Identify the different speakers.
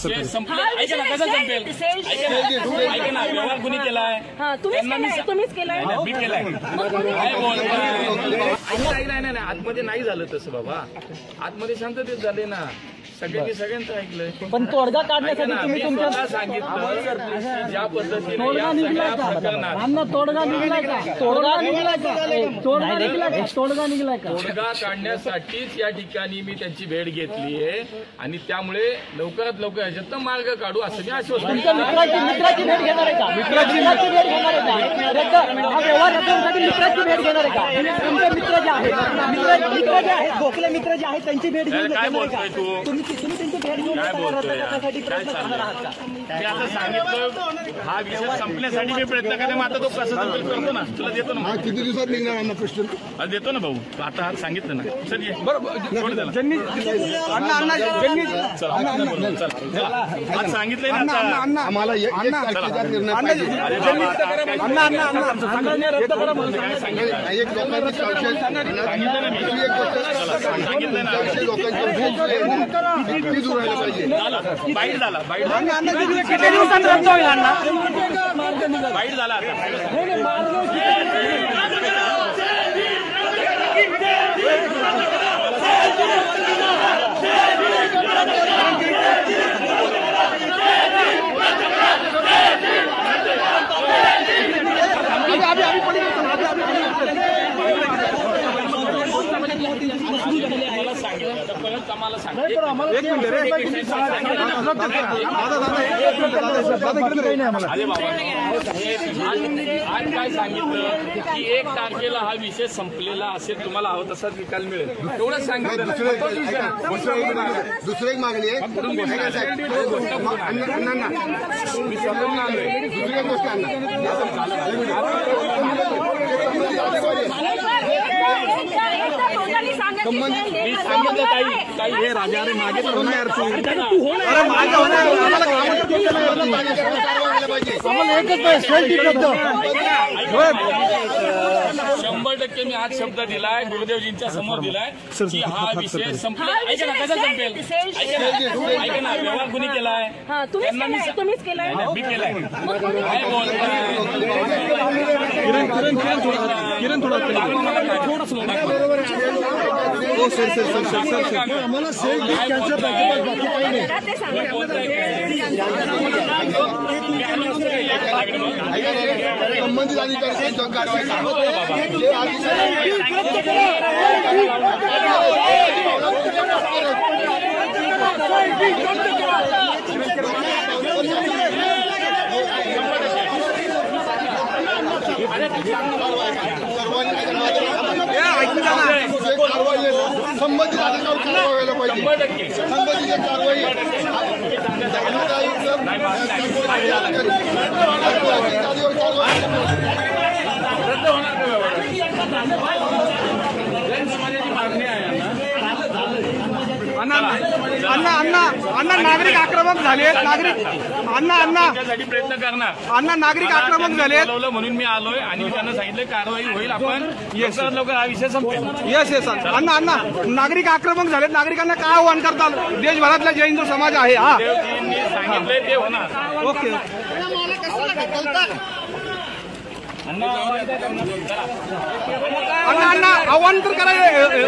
Speaker 1: विषय संपला. ऐका ना, कसं संपेल? ऐका ना, व्यवहार कुणी केलाय?
Speaker 2: तुम्हीच केलाय.
Speaker 1: मी केलाय. काय बोलताय? नाही, आतमध्ये नाही झालं तसं बाबा. आतमध्ये शांततेत झाले ना. सगळ्यांनी सगळ्यांचं ऐकलंय.
Speaker 3: पण तोडगा काढण्यासाठी तुम्ही
Speaker 1: तुमच्या सांगितलं ज्या पद्धतीने तोडगा निघलाय का? तोडगा काढण्यासाठीच या ठिकाणी मी त्यांची भेट घेतली आहे आणि त्यामुळे लवकरात लवकर ह्याच्यात मार्ग काढू असं मी आश्वासन.
Speaker 3: तुमच्या मित्राची भेट घेणार आहे का? मित्राची भेट घेणार आहे का? हा व्यवहार रचण्यासाठी मित्राची भेट घेणार आहे का? तुमचे मित्र जे आहेत गोखले मित्र जे आहेत त्यांची भेट घेऊन
Speaker 1: काय बोलतोय तू?
Speaker 3: तुम्ही त्यांची भेट घेऊन रचण्यासाठी प्रयत्न करणार आहात का?
Speaker 1: मी आता सांगितलं हा विषय संपण्यासाठी मी प्रयत्न करते. मग आता तो कसा संपेल करतो ना. तुला देतो ना.
Speaker 4: किती दिवसात निघणार प्रश्न
Speaker 1: देतो ना भाऊ. आता हा सांगितलं ना. सर ये आज सांगितलंय ना.
Speaker 4: आम्हाला निर्णय पाहिजे. एक लोकांची दूर राहायला पाहिजे.
Speaker 1: बाईट झाला. बाईट झाला. आम्हाला आज काय सांगितलं की 1 तारखेला हा विषय संपलेला असेल. तुम्हाला हवं तसाच निकाल मिळेल एवढंच सांगितलं.
Speaker 4: दुसरं एक मागणी आहे.
Speaker 1: मी समजून आलोय.
Speaker 4: दुसरी एक गोष्ट
Speaker 1: मी सांगितलं काही हे राजा अरे मागे पडून नाही अर्थ. शंभर टक्के मी आज शब्द दिलाय. गुरुदेवजींच्या समोर दिलाय की हा विषय संपला. ऐका ना, कसा संपेल? ऐका ना, व्यवहार कुणी केलाय?
Speaker 2: तुम्हीच केलाय.
Speaker 1: मी केलाय. काय बोलताय?
Speaker 4: किरण थोडा आम्हाला संबंधित अधिकारी संबंधित अधिकारी व्हायला पाहिजे. संबंधित कारवाई
Speaker 5: अण्णा नागरिक आक्रमक झाले.
Speaker 1: प्रयत्न करणार.
Speaker 5: अण्णा नागरिक आक्रमक झाले
Speaker 1: म्हणून मी आलोय आणि त्यांना सांगितलं कारवाई होईल. आपण लवकर हा विषय संपेल.
Speaker 5: येस अण्णा नागरिक आक्रमक झालेत. नागरिकांना काय आव्हान करतात? देशभरातला जैन जो समाज आहे हा
Speaker 1: सांगितलंय ते होणार.
Speaker 5: ओके. अण्णा आव्हान तर करायचं.